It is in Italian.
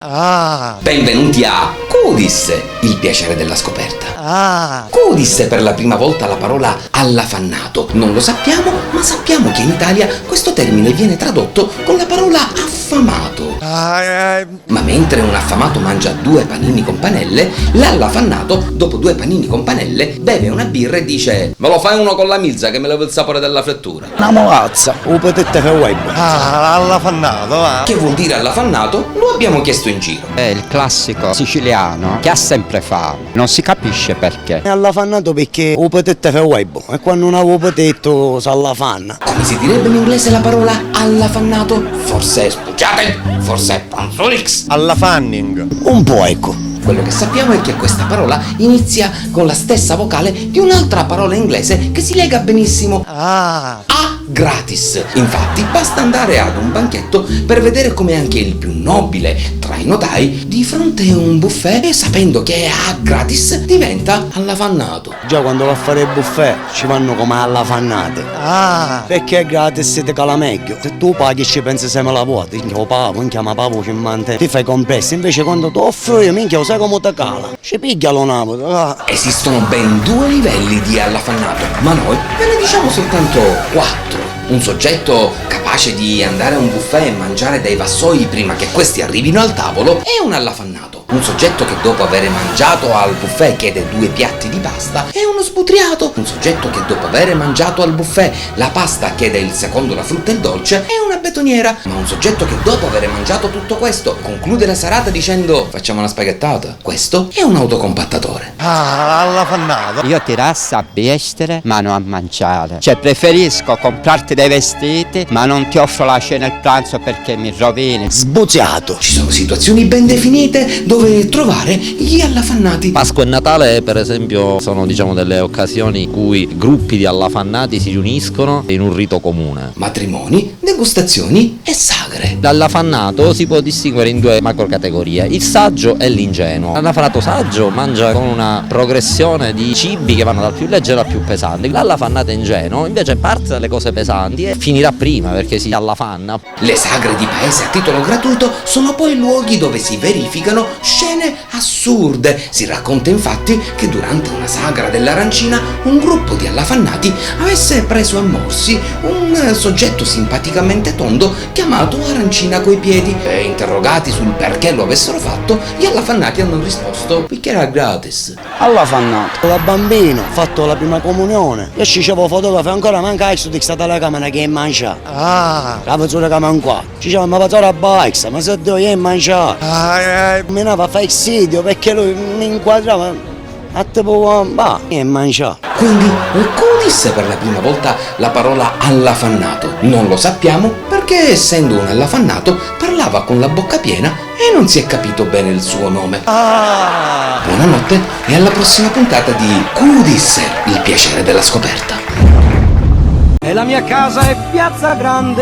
Benvenuti a Cudis, il piacere della scoperta. Cudis è per la prima volta la parola allafannato. Non lo sappiamo, ma sappiamo che in Italia questo termine viene tradotto con la parola affamato. Ma mentre un affamato mangia 2 panini con panelle, l'allafannato, dopo 2 panini con panelle, beve una birra e dice: me lo fai uno con la milza che me levo il sapore della frittura. Una molazza, un potete che web. Allafannato, Che vuol dire allafannato? Lo abbiamo chiesto in giro. È il classico siciliano che ha sempre fame, non si capisce perché. È allafannato perché un potete che web. E quando non avevo potetto si allafanna. Come si direbbe in inglese la parola allafannato? Forse è spugiate, forse è panzolix. Allafanning. Un po', ecco. Quello che sappiamo è che questa parola inizia con la stessa vocale di un'altra parola inglese che si lega benissimo a gratis. Infatti basta andare ad un banchetto per vedere come anche il più nobile tra i notai di fronte a un buffet, e sapendo che è a gratis diventa allafannato. Già quando va a fare il buffet ci vanno come allafannate. Perché è gratis ti cala meglio. Se tu paghi ci pensi se me la vuoti. Minchia lo pavo, minchia ma pavo ci mantiene. Ti fai compressi. Invece quando ti offro io, minchia lo sai come te cala. Ci piglia lo namo. Esistono ben 2 livelli di allafannato, ma noi ve ne diciamo soltanto 4. Un soggetto capace di andare a un buffet e mangiare dai vassoi prima che questi arrivino al tavolo è un allafannato. Un soggetto che dopo aver mangiato al buffet chiede 2 piatti di pasta è uno sputriato. Un soggetto che dopo aver mangiato al buffet la pasta chiede il secondo la frutta e il dolce è una betoniera. Ma un soggetto che dopo aver mangiato tutto questo conclude la serata dicendo facciamo una spaghettata, questo è un autocompattatore. Allafannato. Io ti rassa a bestere ma non a mangiare. Cioè preferisco comprarti dei vestiti ma non ti offro la cena e il pranzo perché mi rovini. Sbuziato. Ci sono situazioni ben definite dove trovare gli allafannati. Pasqua e Natale per esempio sono delle occasioni in cui gruppi di allafannati si riuniscono in un rito comune. Matrimoni, degustazioni e sagre. L'allafannato si può distinguere in 2 macro categorie: il saggio e l'ingenuo. L'allafannato saggio mangia con una progressione di cibi che vanno dal più leggero al più pesante. L'allafannato ingenuo invece parte dalle cose pesanti e finirà prima perché si allafanna. Le sagre di paese a titolo gratuito sono poi luoghi dove si verificano scene assurde. Si racconta infatti che durante una sagra dell'arancina un gruppo di allafannati avesse preso a morsi un soggetto simpaticamente tondo chiamato Arancina coi piedi, e interrogati sul perché lo avessero fatto, gli allafannati hanno risposto perché era gratis. Allafannato. Da bambino ho fatto la prima comunione. Io ci facevo fotografo ancora manca ex di stata la camera che è mangiata. La fazzura che man qua. Ci diceva ma fazzura a bikes, ma se devo io mangiare. Mi andava a fare il sito perché lui mi inquadrava a tipo e mangiare. Quindi Cudis per la prima volta la parola allafannato. Non lo sappiamo perché essendo un allafannato parlava con la bocca piena e non si è capito bene il suo nome. Buonanotte e alla prossima puntata di Cudis, il piacere della scoperta. E la mia casa è Piazza Grande.